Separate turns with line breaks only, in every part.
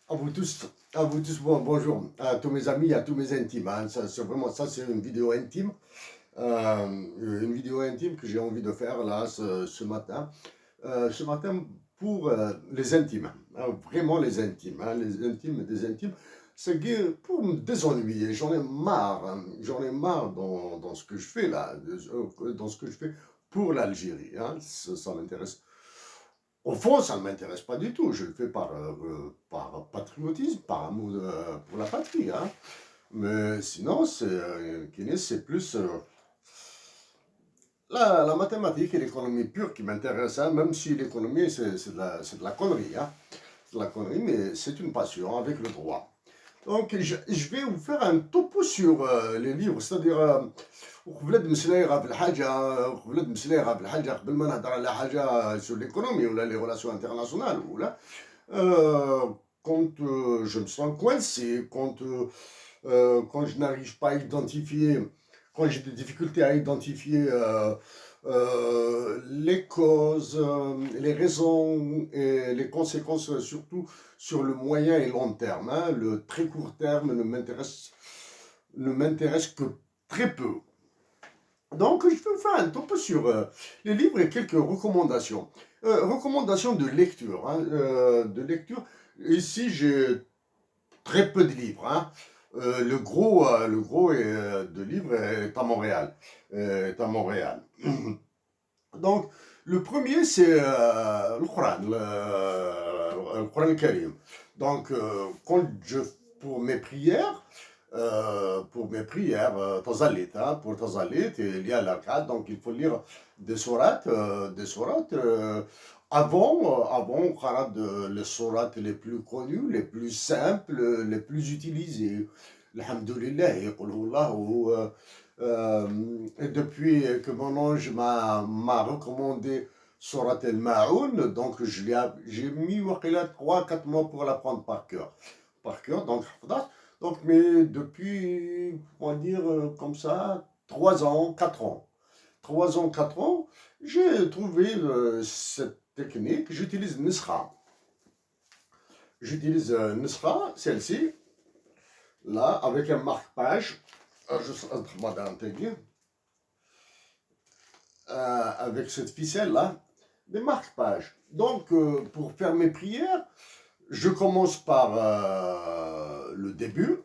À vous tous, bonjour à tous mes amis, à tous mes intimes, hein. Ça, c'est vraiment ça, c'est une vidéo intime que j'ai envie de faire là ce matin. Ce matin pour les intimes, hein, vraiment les intimes, hein, les intimes des intimes. C'est que pour me désennuyer, j'en ai marre, hein, j'en ai marre dans ce que je fais là, dans ce que je fais pour l'Algérie, hein. Ça m'intéresse. Au fond, ça ne m'intéresse pas du tout. Je le fais par patriotisme, par amour pour la patrie, hein. Mais sinon, Kiné, c'est plus la mathématique et l'économie pure qui m'intéressent, hein, même si l'économie, c'est de la connerie, hein. C'est de la connerie, mais c'est une passion avec le droit. Donc, je vais vous faire un topo sur les livres, c'est-à-dire, وقبل مسلايغه في الحاجه قبل مسلايغه في الحاجه قبل ما نهضر على حاجه sur l'économie ولا les relations internationales ولا quand je me sens coincé, quand je n'arrive pas à identifier, quand j'ai des difficultés à identifier les causes, les raisons et les conséquences, surtout sur le moyen et long terme, hein. Le très court terme ne m'intéresse que très peu. Donc, je vais vous faire un topo sur les livres et quelques recommandations. Recommandations de lecture, hein, de lecture. Ici, j'ai très peu de livres, hein. Le gros de livres est à Montréal. Est à Montréal. Donc, le premier, c'est le Coran, le Coran Karim. Donc, pour mes prières, Tazalit, hein, pour Tazalit, il y a l'Arcad, donc il faut lire des sourates avant les sourates les plus connues, les plus simples, les plus utilisées. Alhamdulillah, et Qul Huwallahu, et depuis que mon ange m'a recommandé Surat al-Ma'oun, donc j'ai mis 3-4 mois pour l'apprendre par cœur. Par cœur, donc, mais depuis, on va dire comme ça, 3 ans, 4 ans. 3 ans, 4 ans, j'ai trouvé cette technique. J'utilise Nisra. J'utilise Nisra, celle-ci, là, avec un marque-page. Avec cette ficelle-là, des marque-pages. Donc, pour faire mes prières, je commence par le début,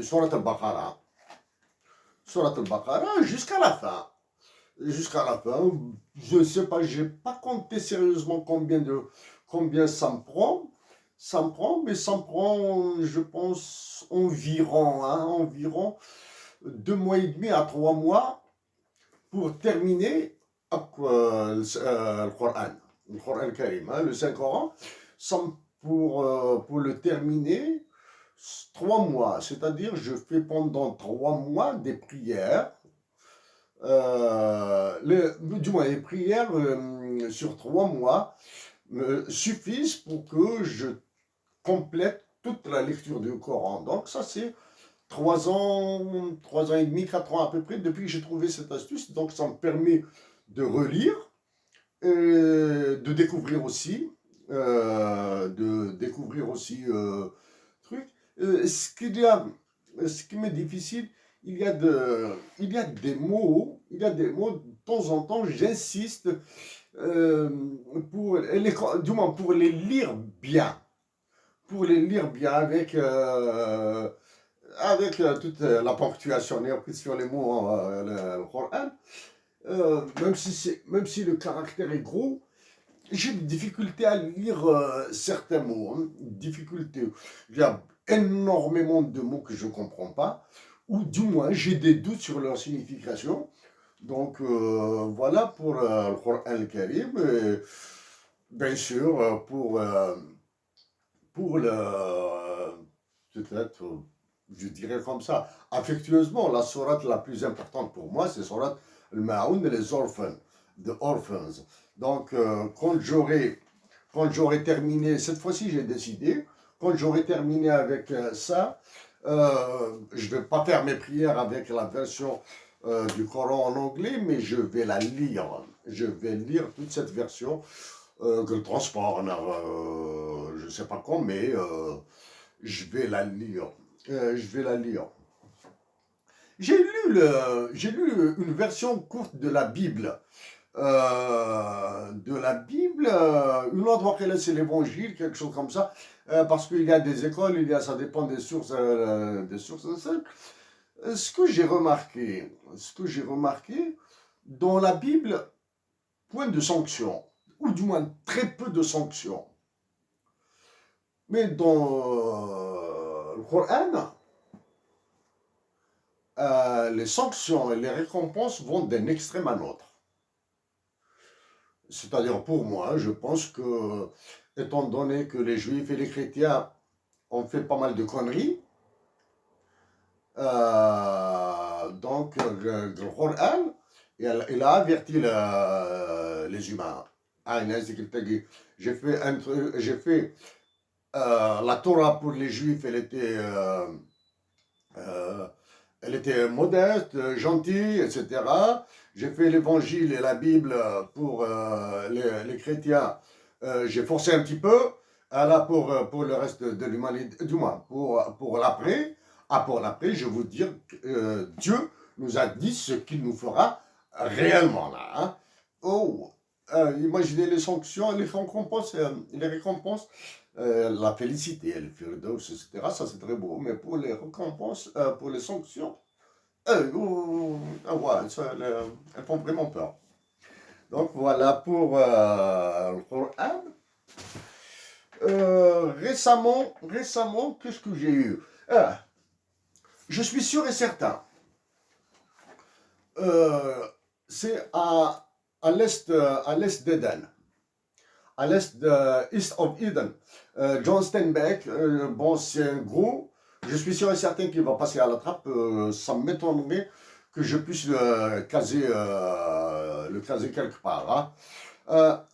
Surat al-Baqarah. Surat al-Baqarah jusqu'à la fin. Jusqu'à la fin, je ne sais pas, je n'ai pas compté sérieusement combien mais ça me prend, je pense, environ 2 mois et demi à 3 mois pour terminer le Coran, Karim, hein, le Saint-Coran. Pour le terminer, 3 mois, c'est-à-dire je fais pendant 3 mois des prières, du moins les prières sur 3 mois me suffisent pour que je complète toute la lecture du Coran. Donc ça c'est 3 ans et demi, 4 ans à peu près depuis que j'ai trouvé cette astuce. Donc ça me permet de relire, de découvrir aussi, truc. Ce qui m'est difficile, il y a des mots de temps en temps, j'insiste du moins pour les lire bien, avec toute la ponctuation néo-prise sur les mots, le Coran, même si le caractère est gros, j'ai des difficultés à lire certains mots, hein, difficultés. Il y a énormément de mots que je ne comprends pas, ou du moins j'ai des doutes sur leur signification. Donc voilà pour le Coran al-Karim. Bien sûr, pour le, peut-être, je dirais comme ça, affectueusement, la sourate la plus importante pour moi, c'est sourate al-Ma'oun, les orphans, the orphans. Donc, quand j'aurai terminé, cette fois-ci j'ai décidé, quand j'aurai terminé avec ça, je ne vais pas faire mes prières avec la version du Coran en anglais, mais je vais la lire. Je vais lire toute cette version que le transport, je ne sais pas quand, mais je vais la lire. Je vais la lire. J'ai lu une version courte de la Bible. Une autre après c'est l'évangile, quelque chose comme ça, parce qu'il y a des écoles, ça dépend des sources, ce que j'ai remarqué, dans la Bible, point de sanction, ou du moins très peu de sanctions. Mais dans le Coran, les sanctions et les récompenses vont d'un extrême à l'autre. C'est-à-dire pour moi, je pense que, étant donné que les juifs et les chrétiens ont fait pas mal de conneries, donc le Coran, il a averti les humains. J'ai fait la Torah pour les juifs, euh, elle était modeste, gentille, etc. J'ai fait l'évangile et la Bible pour les chrétiens. J'ai forcé un petit peu. Là, pour le reste de l'humanité, du moins, pour l'après. Pour l'après, je veux dire que Dieu nous a dit ce qu'il nous fera réellement là. Hein. Oh, imaginez les sanctions, les récompenses, la félicité, le firdaus, etc. Ça c'est très beau, mais pour les récompenses, pour les sanctions, ouais, elles font vraiment peur. Donc voilà pour le Coran. Récemment, qu'est-ce que j'ai eu? Je suis sûr et certain. Euh, c'est à l'est d'Éden, à l'est de East of Eden. John Steinbeck, bon, c'est un gros. Je suis sûr et certain qu'il va passer à la trappe. Ça m'étonnerait que je puisse le caser quelque part. Hein.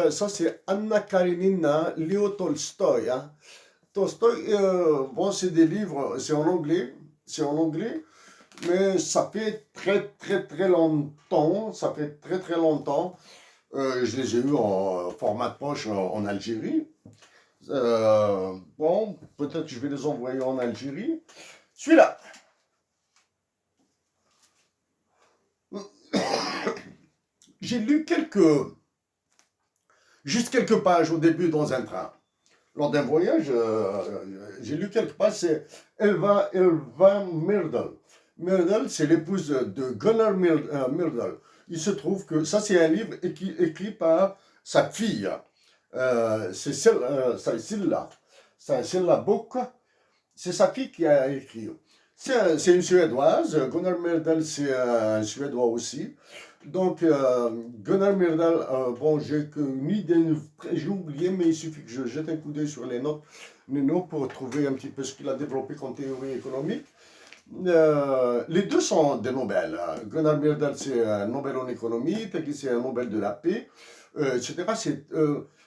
Ça, c'est Anna Karenina, Léo Tolstoï. Hein. Tolstoï, bon, c'est des livres, c'est en anglais, mais ça fait très très très longtemps, je les ai eus en format de poche en Algérie. Bon, peut-être que je vais les envoyer en Algérie. Celui-là, j'ai lu juste quelques pages au début dans un train. Lors d'un voyage, j'ai lu quelques pages, c'est Elva Myrdal. Myrdal, c'est l'épouse de Gunnar Myrdal. Il se trouve que ça, c'est un livre écrit par sa fille. C'est Silla. C'est Silla Book. C'est sa fille qui a écrit. C'est une Suédoise. Gunnar Myrdal, c'est un Suédois aussi. Donc, Gunnar Myrdal, bon, j'ai une idée, j'ai oublié, mais il suffit que je jette un coup d'œil sur les notes pour trouver un petit peu ce qu'il a développé comme théorie économique. Les deux sont des Nobel. Gunnar Myrdal, c'est un Nobel en économie, Tegui, c'est un Nobel de la paix, etc.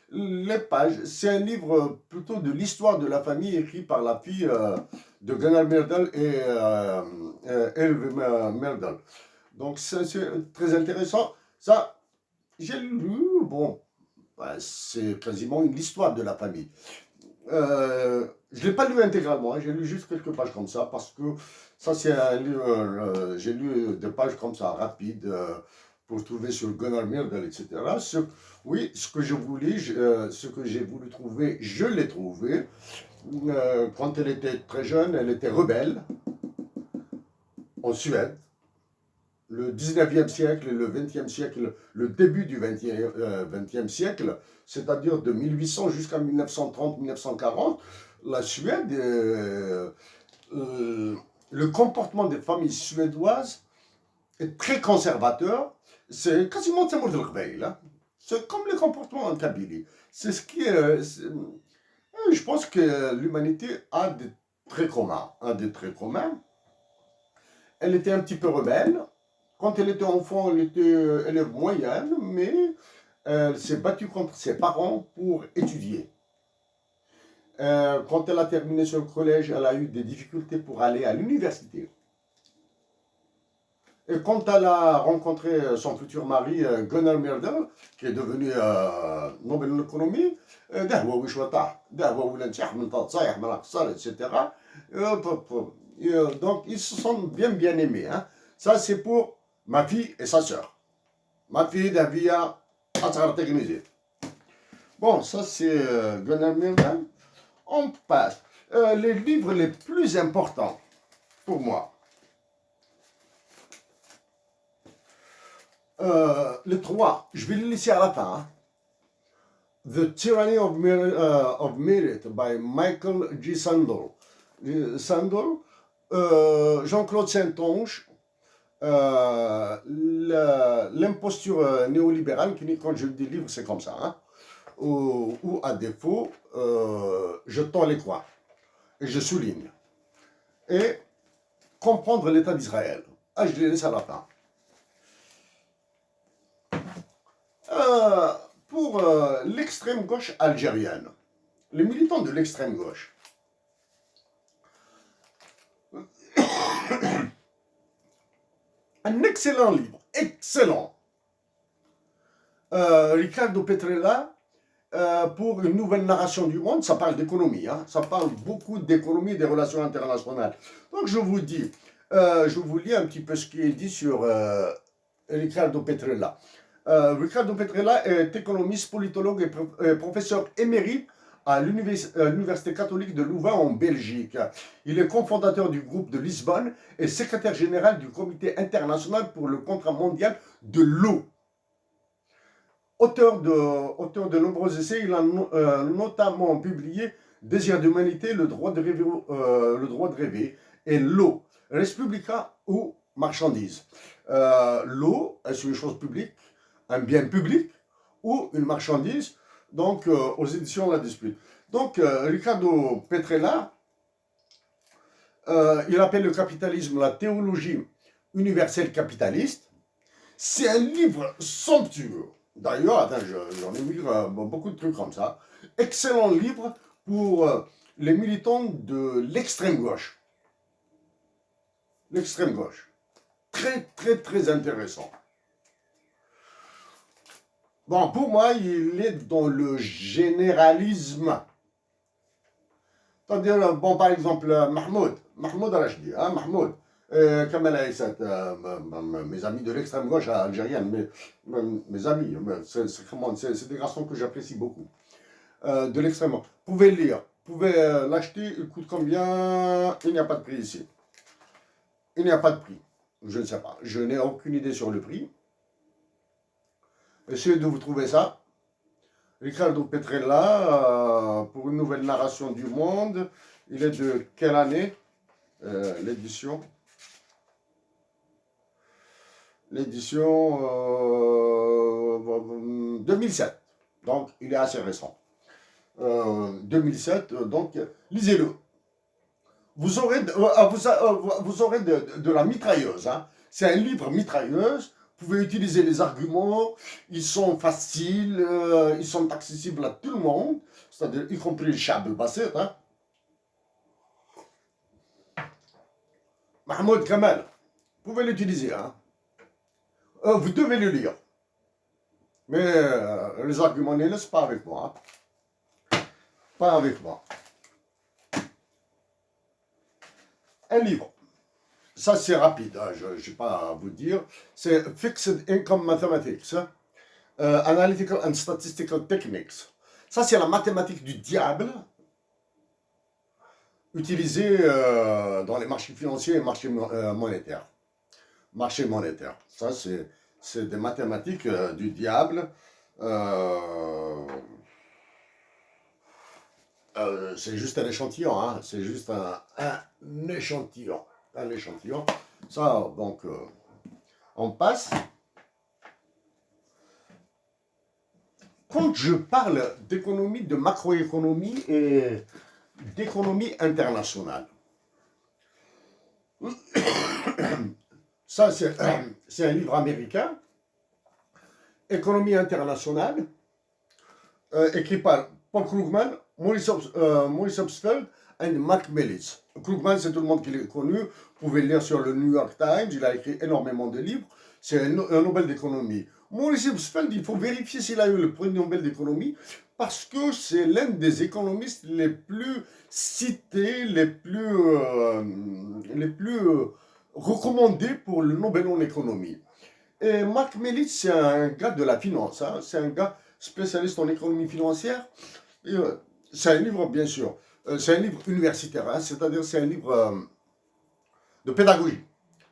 Les pages, c'est un livre plutôt de l'histoire de la famille écrit par la fille de Gunnar Myrdal et Elve Myrdal. Donc, c'est très intéressant. Ça, j'ai lu, bon, c'est quasiment une histoire de la famille. Je ne l'ai pas lu intégralement, hein, j'ai lu juste quelques pages comme ça, parce que ça, c'est un livre, j'ai lu des pages comme ça, rapides, pour trouver sur Gunnar Myrdal, etc. Oui, ce que ce que j'ai voulu trouver, je l'ai trouvé. Quand elle était très jeune, elle était rebelle en Suède. Le 19e siècle et le 20e siècle, le début du 20e siècle, c'est-à-dire de 1800 jusqu'à 1930-1940, la Suède, le comportement des familles suédoises est très conservateur. C'est quasiment là. C'est comme le comportement en Kabylie. C'est ce qui est. Je pense que l'humanité a des traits communs. Un des traits communs. Elle était un petit peu rebelle. Quand elle était enfant, elle était élève moyenne, mais elle s'est battue contre ses parents pour étudier. Quand elle a terminé sur le collège, elle a eu des difficultés pour aller à l'université. Et quand elle a rencontré son futur mari, Gunnar Myrdal, qui est devenu Nobel de l'économie, etc. Donc, ils se sont bien aimés. Hein. Ça, c'est pour ma fille et sa sœur. Ma fille, Davia, Atsarteknizé. Bon, ça, c'est Gunnar Myrdal. On passe. Les livres les plus importants pour moi. Les trois, je vais les laisser à la fin. Hein. The Tyranny of Merit by Michael G. Sandel. Jean-Claude Saintonge, l'imposture néolibérale, quand je dis livre, c'est comme ça. Hein. Ou à défaut, je tends les coins et je souligne. Et comprendre l'État d'Israël. Ah, je les laisse à la fin. Pour l'extrême gauche algérienne, les militants de l'extrême gauche, un excellent livre, excellent. Ricardo Petrella, pour une nouvelle narration du monde, ça parle d'économie, hein, ça parle beaucoup d'économie et des relations internationales. Donc je vous dis, je vous lis un petit peu ce qui est dit sur Ricardo Petrella. Ricardo Petrella est économiste, politologue et professeur émérite à l'Université catholique de Louvain en Belgique. Il est cofondateur du groupe de Lisbonne et secrétaire général du Comité international pour le contrat mondial de l'eau. Auteur de nombreux essais, il a notamment publié Désir d'humanité, le droit de rêver et l'eau, Respublica ou marchandise. L'eau, est-ce une chose publique, un bien public ou une marchandise? Donc, aux éditions La Dispute. Donc, Ricardo Petrella, il appelle le capitalisme la théologie universelle capitaliste. C'est un livre somptueux. D'ailleurs, attends, j'en ai mis beaucoup de trucs comme ça. Excellent livre pour les militants de l'extrême gauche. L'extrême gauche. Très intéressant. Bon, pour moi, il est dans le généralisme. C'est-à-dire, bon, par exemple, Mahmoud Rachdi, hein, Mahmoud, Kamal Aïssat, mes amis de l'extrême gauche algérienne, mes amis, c'est des garçons que j'apprécie beaucoup, de l'extrême gauche. Vous pouvez le lire, vous pouvez l'acheter, il coûte combien? Il n'y a pas de prix ici. Il n'y a pas de prix, je ne sais pas, je n'ai aucune idée sur le prix. Essayez de vous trouver ça. Ricardo Petrella, pour une nouvelle narration du monde. Il est de quelle année? L'édition. L'édition 2007. Donc, il est assez récent. 2007, donc, lisez-le. Vous aurez de la mitrailleuse. Hein. C'est un livre mitrailleuse. Vous pouvez utiliser les arguments, ils sont faciles, ils sont accessibles à tout le monde, c'est-à-dire y compris le Chab al-Basset. Hein. Mahmoud Kamal, vous pouvez l'utiliser. Hein. Vous devez le lire. Mais les arguments ne laissent pas avec moi. Hein. Pas avec moi. Un livre. Ça, c'est rapide, hein, je n'ai pas à vous dire. C'est Fixed Income Mathematics, hein. Analytical and Statistical Techniques. Ça, c'est la mathématique du diable, utilisée dans les marchés financiers et marchés monétaires. Marché monétaire. Ça, c'est des mathématiques du diable. C'est juste un échantillon, hein. C'est juste un échantillon. Un échantillon. Ça, donc, on passe. Quand je parle d'économie, de macroéconomie et d'économie internationale, ça, c'est un livre américain, Économie internationale, écrit par Paul Krugman, Maurice Obstfeld, et Mark Mills. Krugman, c'est tout le monde qui l'a connu. Vous pouvez le lire sur le New York Times. Il a écrit énormément de livres. C'est un Nobel d'économie. Maurice Obstfeld, il faut vérifier s'il a eu le prix Nobel d'économie parce que c'est l'un des économistes les plus cités, les plus recommandés pour le Nobel en économie. Et Mark Mills, c'est un gars de la finance, hein. C'est un gars spécialiste en économie financière. C'est un livre, bien sûr, c'est un livre universitaire, hein, c'est-à-dire c'est un livre de pédagogie.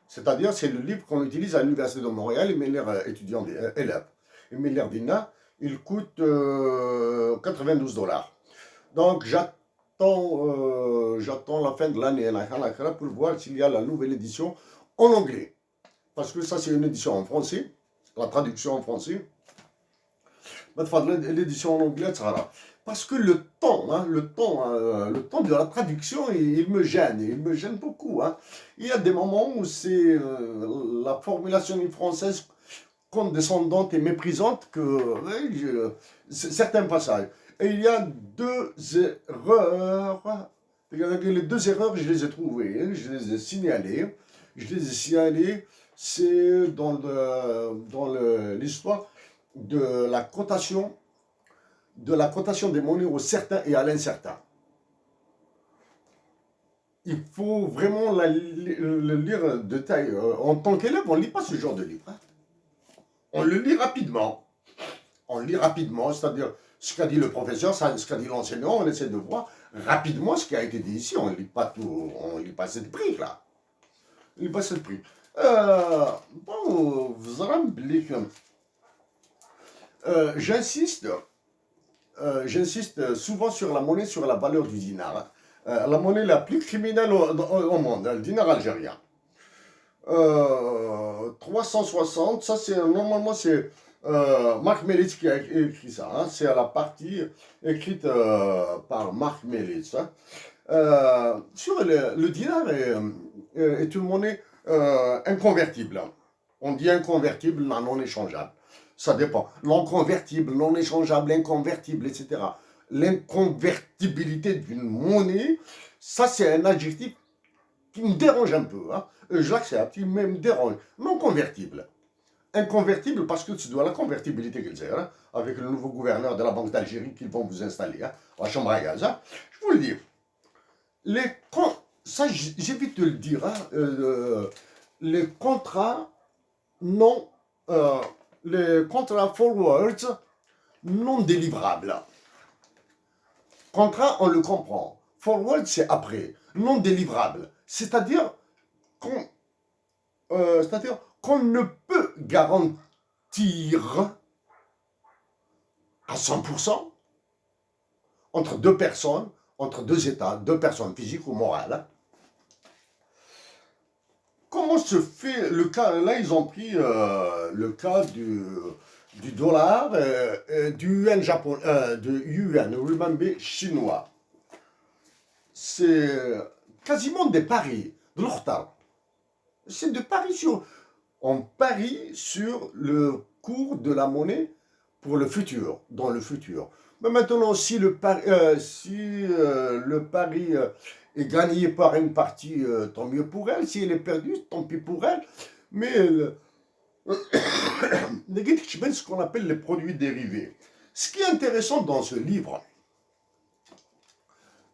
C'est-à-dire c'est le livre qu'on utilise à l'Université de Montréal, et mes étudiants, élèves. Et mes d'INA, il coûte 92 $. Donc j'attends la fin de l'année pour voir s'il y a la nouvelle édition en anglais. Parce que ça, c'est une édition en français, la traduction en français. L'édition en anglais, ça va. Parce que le temps, hein, le temps de la traduction, il me gêne beaucoup. Hein. Il y a des moments où c'est la formulation française condescendante et méprisante que certains passages. Et il y a deux erreurs. Les deux erreurs, je les ai trouvées, hein, je les ai signalées. C'est dans l'histoire de la cotation des monnaies au certain et à l'incertain. Il faut vraiment le lire de taille. En tant qu'élève, on ne lit pas ce genre de livre. Hein. On le lit rapidement. On lit rapidement, c'est-à-dire ce qu'a dit le professeur, ce qu'a dit l'enseignant, on essaie de voir rapidement ce qui a été dit ici. On ne lit pas tout, on ne lit pas cette brique là. On ne lit pas cette brique. Bon, vous allez me dire que j'insiste souvent sur la monnaie, sur la valeur du dinar. La monnaie la plus criminelle au monde, le dinar algérien. 360, ça c'est normalement c'est Mark Mills qui a écrit ça. Hein, c'est la partie écrite par Mark Mills. Hein. Sur le dinar est une monnaie inconvertible. On dit inconvertible, non échangeable. Ça dépend. Non convertible, non échangeable, inconvertible, etc. L'inconvertibilité d'une monnaie, ça c'est un adjectif qui me dérange un peu. Hein. Je l'accepte, il me dérange. Non convertible. Inconvertible parce que tu dois la convertibilité qu'ils aient, hein, avec le nouveau gouverneur de la Banque d'Algérie qu'ils vont vous installer hein, à chambre à gaz. Hein. Je vous le dis. Ça, j'évite de le dire. Hein, les contrats non. Les contrats forwards non délivrables. Contrat, on le comprend. Forward, c'est après. Non délivrable. C'est-à-dire qu'on ne peut garantir à 100% entre deux personnes, entre deux États, deux personnes physiques ou morales. Comment se fait le cas? Là, ils ont pris le cas du dollar, du yuan japonais, du yuan, le renminbi chinois. C'est quasiment des paris, de l'horta. C'est des paris sur. On parie sur le cours de la monnaie pour le futur, dans le futur. Mais maintenant, si le pari est gagné par une partie, tant mieux pour elle. Si elle est perdue, tant pis pour elle. Mais ce qu'on appelle les produits dérivés. Ce qui est intéressant dans ce livre,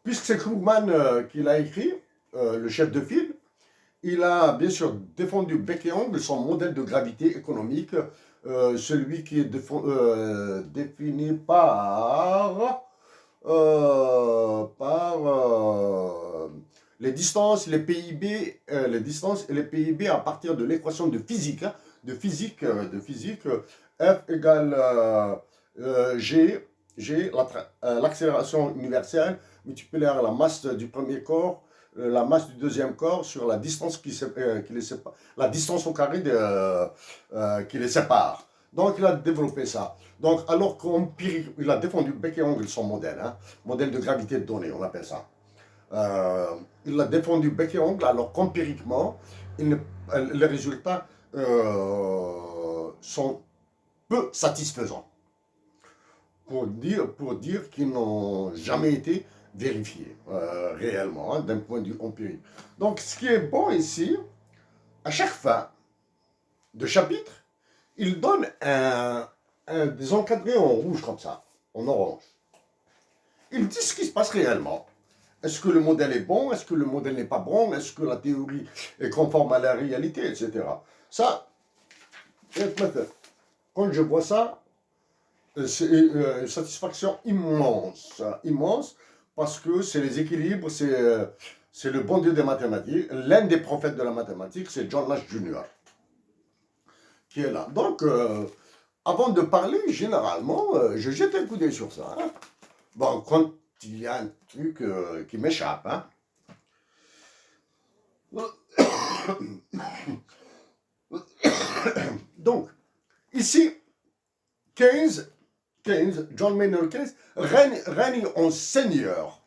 puisque c'est Krugman qui l'a écrit, le chef de file, il a bien sûr défendu bec et ongle son modèle de gravité économique, celui qui est défini par les distances, les PIB, les distances et les PIB à partir de l'équation de physique, hein, de physique, F égale G, l'accélération universelle multipliée par la masse du premier corps, la masse du deuxième corps sur la distance qui les sépare, la distance au carré qui les sépare. Donc il a développé ça. Donc alors il a défendu bec et ongle son modèle, hein, modèle de gravité de données, on appelle ça. Il a défendu bec et ongle alors qu'empiriquement, les résultats sont peu satisfaisants. Pour dire qu'ils n'ont jamais été vérifié réellement, hein, d'un point de vue empirique. Donc, ce qui est bon ici, à chaque fin de chapitre, il donne des encadrés en rouge comme ça, en orange. Il dit ce qui se passe réellement. Est-ce que le modèle est bon? Est-ce que le modèle n'est pas bon? Est-ce que la théorie est conforme à la réalité, etc. Ça, quand je vois ça, c'est une satisfaction immense, immense, parce que c'est les équilibres, c'est le bon Dieu des mathématiques. L'un des prophètes de la mathématique, c'est John Nash Jr., qui est là. Donc, avant de parler, généralement, je jette un coup d'œil sur ça. Hein. Bon, quand il y a un truc qui m'échappe, hein. Donc, ici, 15, John Maynard Keynes, règne en seigneur.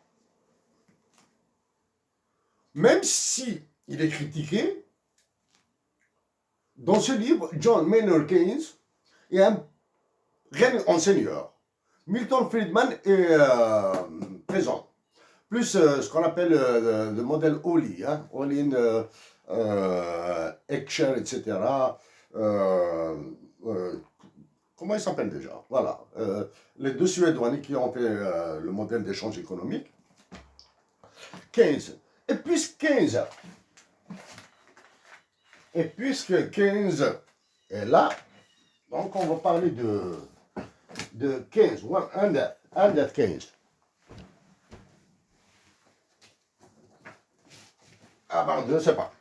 Même si il est critiqué, dans ce livre, John Maynard Keynes règne en seigneur. Milton Friedman est présent. Plus ce qu'on appelle le modèle Olin, hein, Olin, Escher, etc. Comment il s'appelle déjà? Voilà. Les deux Suédois qui ont fait le modèle d'échange économique. 15. Et puisque 15 est là, donc on va parler de 15. Un that 15. Ah pardon, je ne sais pas.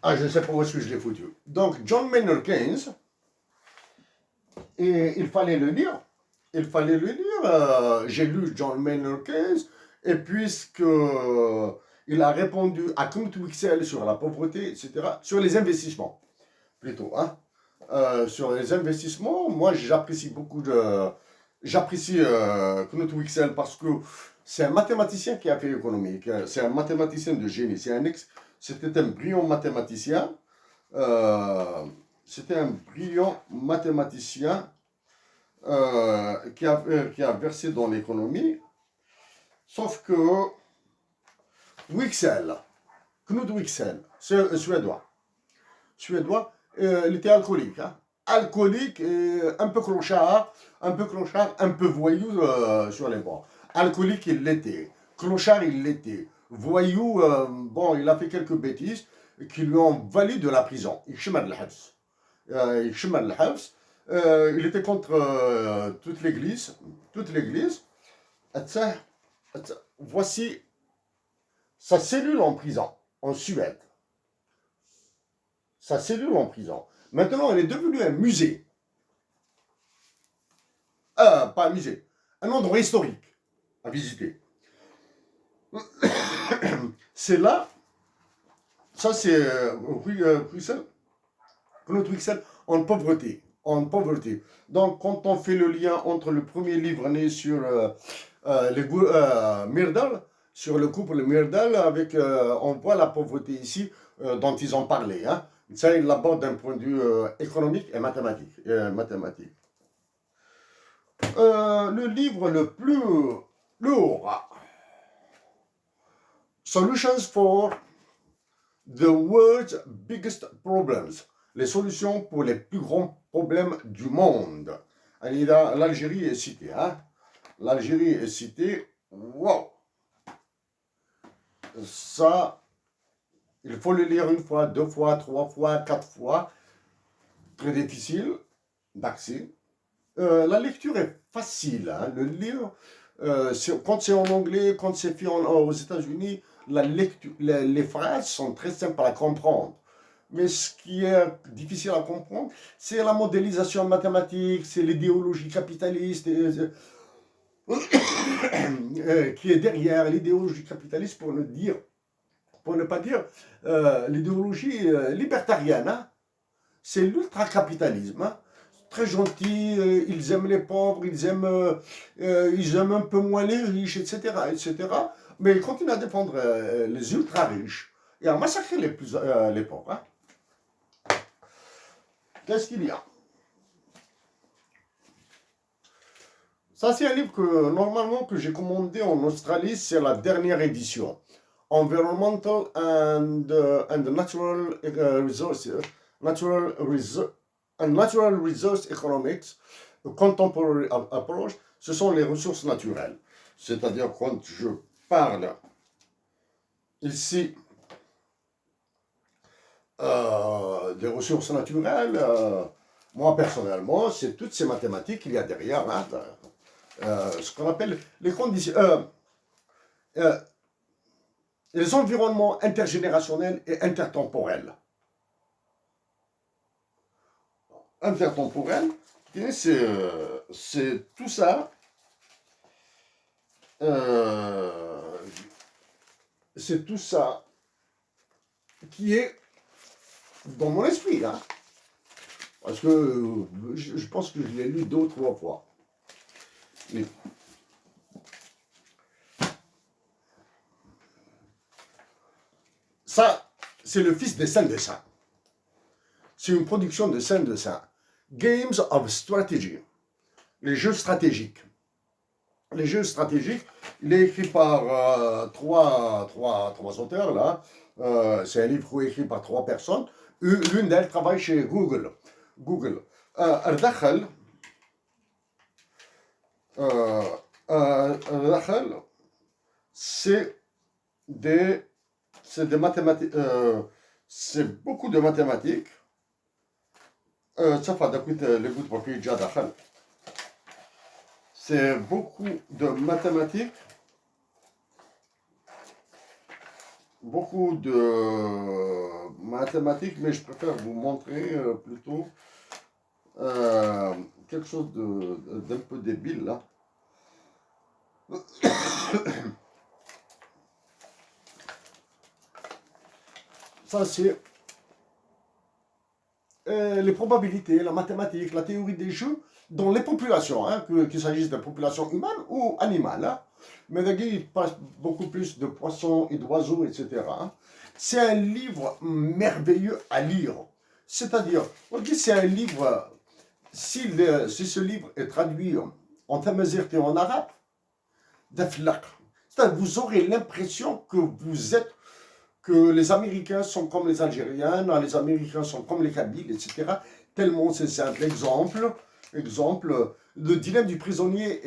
Ah, je ne sais pas où est-ce que je l'ai foutu. Donc, John Maynard Keynes, et il fallait le lire. J'ai lu John Maynard Keynes, et puisque il a répondu à Knut Wicksell sur la pauvreté, etc., sur les investissements, plutôt, hein. Sur les investissements, moi j'apprécie beaucoup j'apprécie Knut Wicksell parce que c'est un mathématicien qui a fait l'économie, c'est un mathématicien de génie, c'était un brillant mathématicien, qui a versé dans l'économie, sauf que Wicksell, Knut Wicksell, c'est suédois, il était alcoolique, hein. Alcoolique et un peu clochard, un peu voyou sur les bords. Alcoolique, il l'était. Clochard, il l'était. Voyou, bon, il a fait quelques bêtises qui lui ont valu de la prison. Il était contre toute l'église. Voici sa cellule en prison, en Suède. Sa cellule en prison. Maintenant, elle est devenue un musée. Pas un musée, un endroit historique à visiter. C'est là, ça c'est Knut Wicksell, en pauvreté. Donc, quand on fait le lien entre le premier livre né sur Myrdal, sur le couple Myrdal, on voit la pauvreté ici dont ils ont parlé. Hein. Ça, il l'aborde d'un point de vue économique et mathématique. Le livre le lourd, Solutions for the World's Biggest Problems, les solutions pour les plus grands problèmes du monde. L'Algérie est citée. Hein? L'Algérie est citée. Wow! Ça, il faut le lire une fois, deux fois, trois fois, quatre fois. Très difficile d'accès. La lecture est facile. Hein? Le livre, quand c'est en anglais, quand c'est fait aux États-Unis, les phrases sont très simples à comprendre. Mais ce qui est difficile à comprendre, c'est la modélisation mathématique, c'est l'idéologie capitaliste qui est derrière l'idéologie capitaliste, pour ne pas dire l'idéologie libertarienne. Hein? C'est l'ultracapitalisme. Hein? Très gentil, ils aiment les pauvres, ils aiment un peu moins les riches, etc., etc. Mais ils continuent à défendre les ultra-riches et à massacrer les pauvres. Hein. Qu'est-ce qu'il y a? Ça, c'est un livre que, normalement, que j'ai commandé en Australie, c'est la dernière édition. Environmental and Natural Resources, Natural, and Natural Resource Economics, a Contemporary Approach, ce sont les ressources naturelles. C'est-à-dire, quand je parle ici des ressources naturelles, moi personnellement, c'est toutes ces mathématiques qu'il y a derrière, hein, ce qu'on appelle les conditions, euh, les environnements intergénérationnels et intertemporels. Intertemporel, c'est tout ça, euh, c'est tout ça qui est dans mon esprit, hein, parce que je pense que je l'ai lu 2 ou 3 fois. Mais ça, c'est le fils des saints de saints. C'est une production de saints de saints. Games of Strategy, les jeux stratégiques. Les jeux stratégiques, il est écrit par trois auteurs, là. C'est un livre écrit par 3 personnes. L'une d'elles travaille chez Google. Google. الدخل الدخل c'est des mathématiques, c'est beaucoup de mathématiques. Ça fait d'écouter les gouttes pour qu'il y ait دخل. C'est beaucoup de mathématiques, mais je préfère vous montrer plutôt quelque chose d'un peu débile là. Ça, c'est les probabilités, la mathématique, la théorie des jeux dans les populations, hein, qu'il s'agisse de populations humaines ou animales. Hein. Mais il passe beaucoup plus de poissons et d'oiseaux, etc. Hein. C'est un livre merveilleux à lire. C'est-à-dire, c'est un livre, si ce livre est traduit en tamazight et en arabe, vous aurez l'impression que les Américains sont comme les Algériens, les Américains sont comme les Kabyles, etc. Tellement c'est simple. Exemple, le dilemme du prisonnier.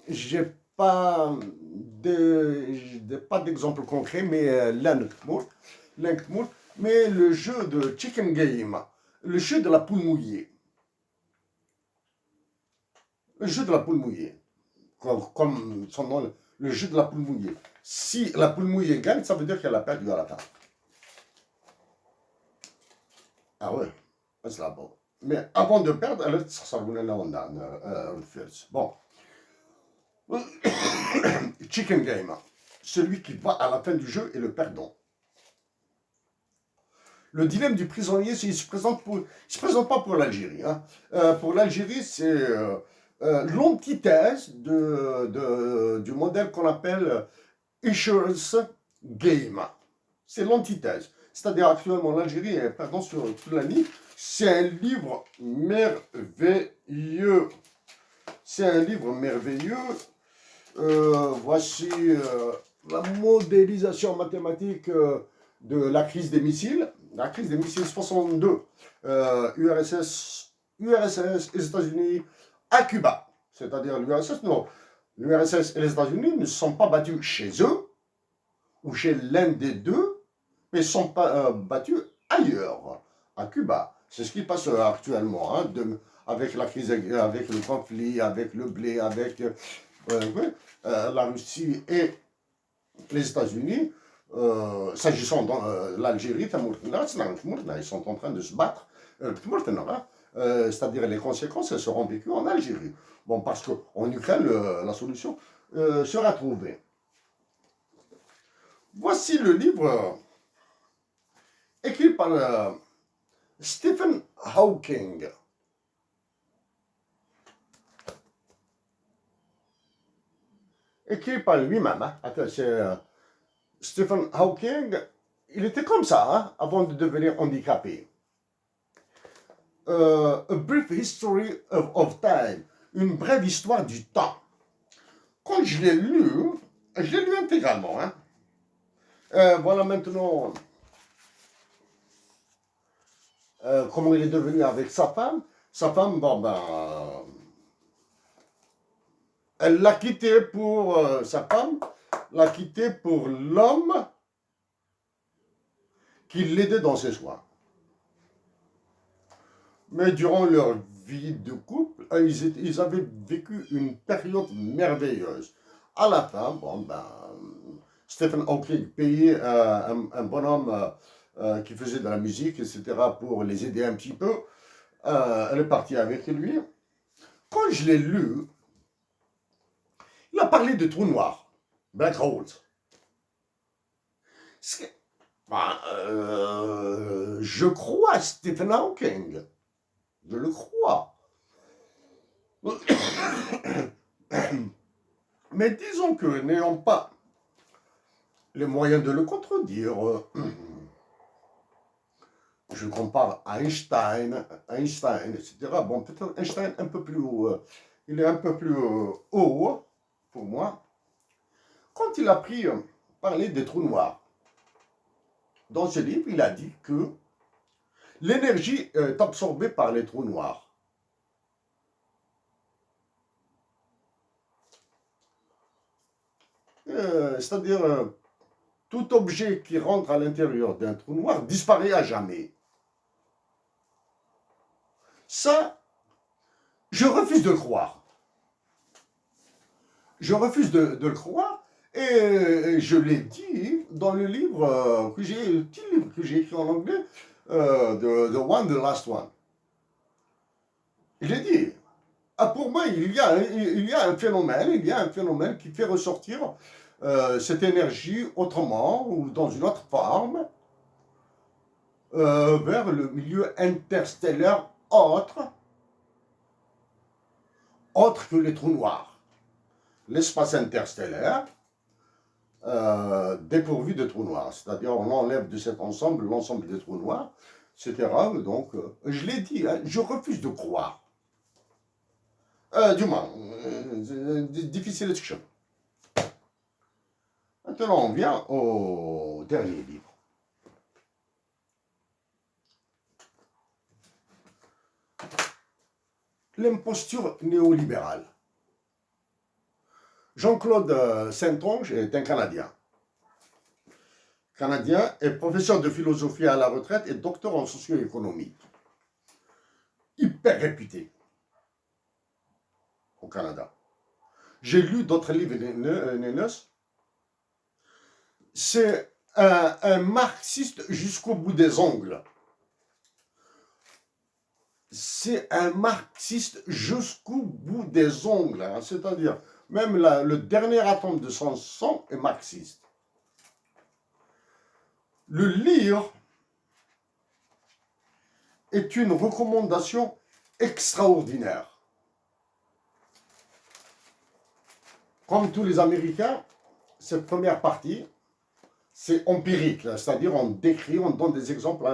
J'ai pas d'exemple concret, mais mais le jeu de Chicken Game, le jeu de la poule mouillée. Le jeu de la poule mouillée, comme son nom, le jeu de la poule mouillée. Si la poule mouillée gagne, ça veut dire qu'elle a perdu à la fin. Ah ouais, c'est là bon. Mais avant de perdre, elle ça voulait la bon. Chicken Game, celui qui va à la fin du jeu est le perdant. Le dilemme du prisonnier, il se présente pas pour l'Algérie. Hein. Pour l'Algérie, c'est l'antithèse du modèle qu'on appelle Insurance Game. C'est l'antithèse. C'est-à-dire actuellement l'Algérie est perdant sur toute la ligne. C'est un livre merveilleux. C'est un livre merveilleux. Voici la modélisation mathématique de la crise des missiles. La crise des missiles 62. URSS, les États-Unis à Cuba. C'est-à-dire l'URSS, non. L'URSS et les États-Unis ne sont pas battus chez eux ou chez l'un des deux, mais sont pas battus ailleurs, à Cuba. C'est ce qui passe actuellement, hein, avec la crise, avec le conflit, avec le blé, avec la Russie et les États-Unis. S'agissant de l'Algérie, ils sont en train de se battre. C'est-à-dire les conséquences, elles seront vécues en Algérie. Bon, parce qu'en Ukraine, la solution sera trouvée. Voici le livre écrit par Stephen Hawking. Écrit par lui-même. Hein. C'est Stephen Hawking. Il était comme ça hein, avant de devenir handicapé. A Brief History of Time, une brève histoire du temps. Quand je l'ai lu intégralement. Hein. Voilà maintenant comment il est devenu avec sa femme. Sa femme, bon ben, elle l'a quitté pour sa femme, l'a quitté pour l'homme qui l'aidait dans ses soins. Mais durant leur vie de couple, ils avaient vécu une période merveilleuse. À la fin, bon ben, Stephen Hawking payait un bonhomme qui faisait de la musique, etc., pour les aider un petit peu. Elle est partie avec lui. Quand je l'ai lu, il a parlé de trous noirs, black holes. Je crois à Stephen Hawking. Je le crois. Mais disons que n'ayant pas les moyens de le contredire, je compare Einstein, etc. Bon, peut-être Einstein un peu plus haut, il est un peu plus haut pour moi. Quand il a parlé des trous noirs, dans ce livre, il a dit que l'énergie est absorbée par les trous noirs. C'est-à-dire, tout objet qui rentre à l'intérieur d'un trou noir disparaît à jamais. Ça, je refuse de le croire. Je refuse de le croire. Et je l'ai dit dans le livre que j'ai écrit en anglais, The One, The Last One. Je l'ai dit. Ah, pour moi, il y a un phénomène qui fait ressortir cette énergie autrement ou dans une autre forme vers le milieu interstellaire autre que les trous noirs. L'espace interstellaire dépourvu de trous noirs. C'est-à-dire on enlève de cet ensemble l'ensemble des trous noirs, etc. Donc, je l'ai dit, hein, je refuse de croire. Du moins, difficile discussion. Maintenant, on vient au dernier livre. L'imposture néolibérale. Jean-Claude Saintonge est un Canadien. Canadien est professeur de philosophie à la retraite et docteur en socio-économie. Hyper réputé au Canada. J'ai lu d'autres livres de c'est un marxiste jusqu'au bout des ongles. C'est un marxiste jusqu'au bout des ongles. Hein. C'est-à-dire, même le dernier atome de son sang est marxiste. Le lire est une recommandation extraordinaire. Comme tous les Américains, cette première partie, c'est empirique, c'est-à-dire on décrit, on donne des exemples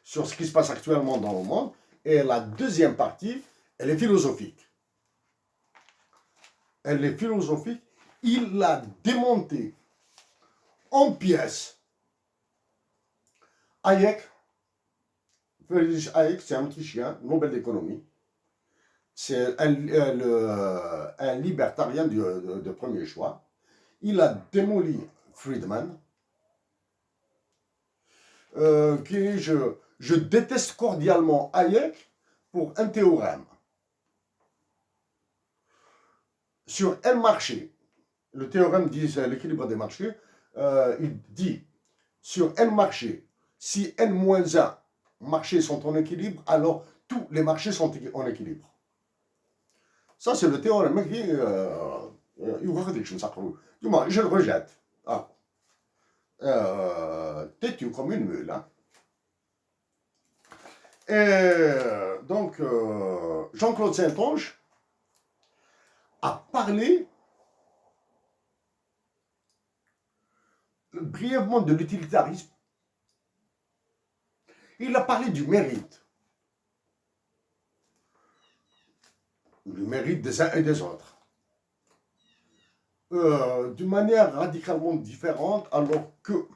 sur ce qui se passe actuellement dans le monde. Et la deuxième partie, elle est philosophique. Elle est philosophique. Il l'a démontée en pièces. Friedrich Hayek, c'est un Autrichien, Nobel d'économie. C'est un libertarien de premier choix. Il a démoli Friedman, je déteste cordialement Hayek pour un théorème. Sur un marché, le théorème dit l'équilibre des marchés, il dit sur un marché, si n-1 marchés sont en équilibre, alors tous les marchés sont en équilibre. Ça, c'est le théorème qui du moins, je le rejette. Ah. Têtu comme une mule. Hein. Et donc, Jean-Claude Saintonge a parlé brièvement de l'utilitarisme. Il a parlé du mérite. le mérite des uns et des autres. D'une manière radicalement différente, alors que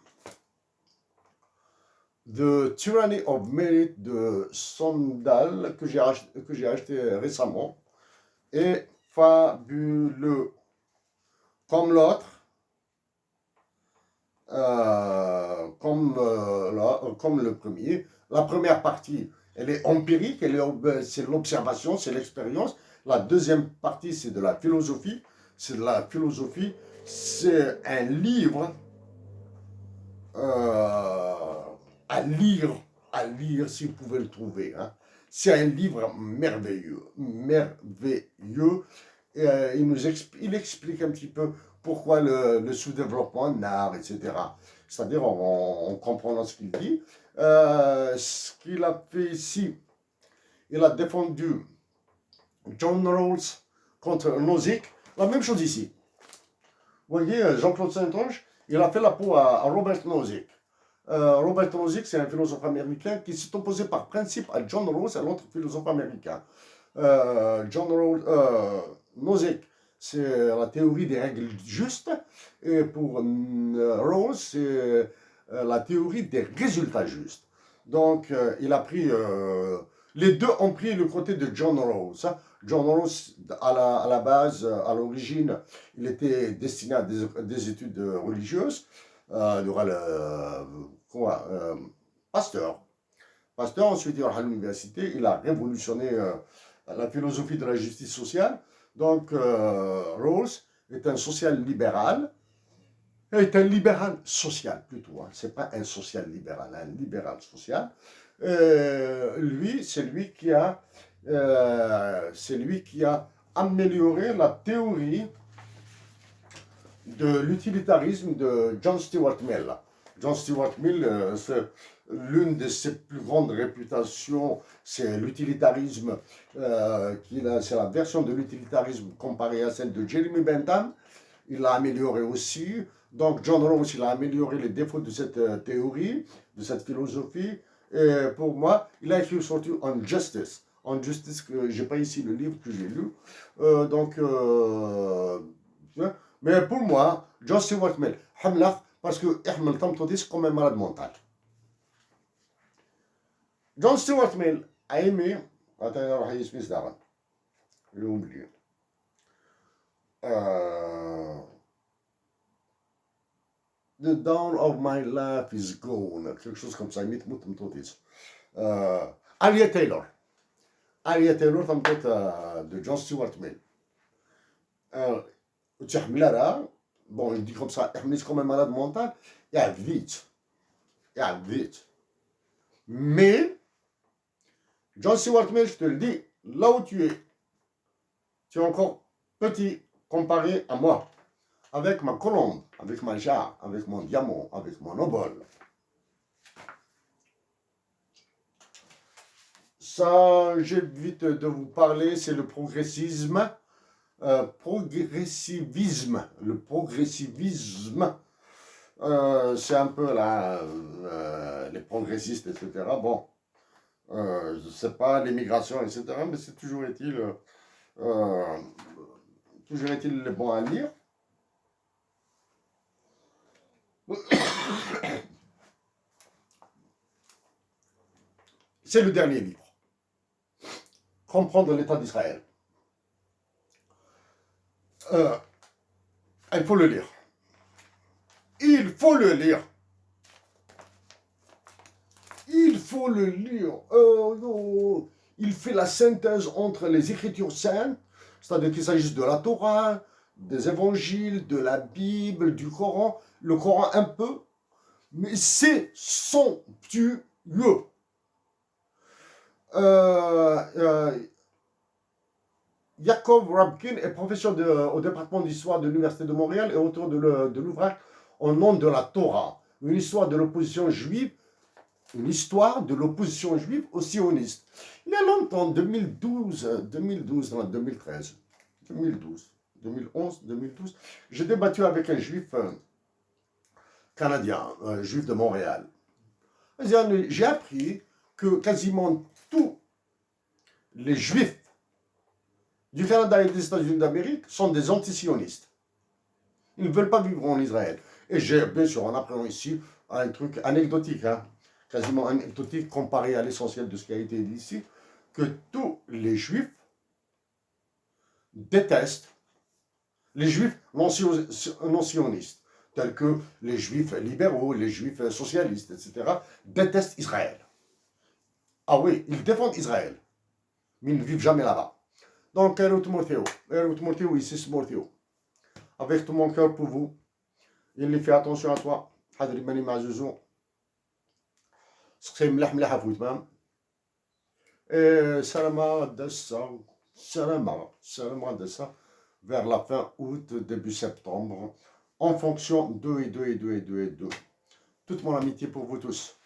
The Tyranny of Merit de Sandal, que j'ai acheté récemment, est fabuleux. Comme l'autre, comme le premier. La première partie, elle est empirique, c'est l'observation, c'est l'expérience. La deuxième partie, c'est de la philosophie. C'est de la philosophie. C'est un livre à lire, si vous pouvez le trouver. Hein. C'est un livre merveilleux, merveilleux. Et, il explique un petit peu pourquoi le sous-développement en art, etc. C'est-à-dire en comprenant ce qu'il dit. Ce qu'il a fait ici, il a défendu John Rawls contre Nozick. La même chose ici. Vous voyez, Jean-Claude Saint-Onge, il a fait la peau à Robert Nozick. Robert Nozick, c'est un philosophe américain qui s'est opposé par principe à John Rawls, un autre philosophe américain. Nozick, c'est la théorie des règles justes, et pour Rawls, c'est la théorie des résultats justes. Donc, il a pris, les deux ont pris le côté de John Rawls. Hein. John Rawls, à la base, à l'origine, il était destiné à des études religieuses. Pasteur. Pasteur, ensuite il va à l'université, il a révolutionné la philosophie de la justice sociale. Donc, Rawls est un social libéral, est un libéral social plutôt. Hein. C'est pas un social libéral, un libéral social. Lui, c'est lui qui a amélioré la théorie de l'utilitarisme de John Stuart Mill. John Stuart Mill, l'une de ses plus grandes réputations, c'est l'utilitarisme, c'est la version de l'utilitarisme comparée à celle de Jeremy Bentham. Il l'a amélioré aussi. Donc John Rawls, il a amélioré les défauts de cette théorie, de cette philosophie. Et pour moi, il a écrit surtout On Justice. On Justice, que je n'ai pas ici le livre que j'ai lu. Mais pour moi, John Stuart Mill, Hamlach, parce que Ahmed Tamtodi, c'est comme un malade mental. John Stuart Mill a aimé. Attends, j'ai oublié. The dawn of my life is gone. Quelque chose comme ça. Aria Taylor. Aria Taylor, de John Stuart Mill. Bon, il dit comme ça, c'est comme un malade mental. Il y a vite. Mais, John Stuart Mill, je te le dis, là où tu es encore petit comparé à moi. Avec ma colombe, avec ma jarre, avec mon diamant, avec mon obol. Ça, j'évite de vous parler, c'est le progressisme. Le progressivisme, c'est un peu les progressistes, etc. Bon, je ne sais pas, l'immigration, etc. Mais c'est toujours est-il bon à lire. C'est le dernier livre. Comprendre l'état d'Israël. Il faut le lire. Il faut le lire. Il fait la synthèse entre les Écritures saintes, c'est-à-dire qu'il s'agisse de la Torah, des évangiles, de la Bible, du Coran, le Coran un peu, mais c'est somptueux. Yaakov Rabkin est professeur au département d'histoire de l'Université de Montréal et auteur de l'ouvrage Au nom de la Torah, une histoire de l'opposition juive aux sionistes. Il y a longtemps, 2012, 2013, 2011, j'ai débattu avec un juif canadien, un juif de Montréal. J'ai appris que quasiment tous les juifs du Canada et des États-Unis d'Amérique sont des antisionistes. Ils ne veulent pas vivre en Israël. Et bien sûr, on apprend ici un truc anecdotique, hein, quasiment anecdotique comparé à l'essentiel de ce qui a été dit ici, que tous les juifs détestent les juifs non sionistes, tels que les juifs libéraux, les juifs socialistes, etc., détestent Israël. Ah oui, ils défendent Israël, mais ils ne vivent jamais là-bas. Donc, ici c'est Morthéo. Avec tout mon cœur pour vous, il fait attention à toi. حاضر ماني مع زوزو سقسي مليح مليح عفوت تمام. سلامة دسة سلامة دسة vers la fin août, début septembre, en fonction de et de. Toute mon amitié pour vous tous.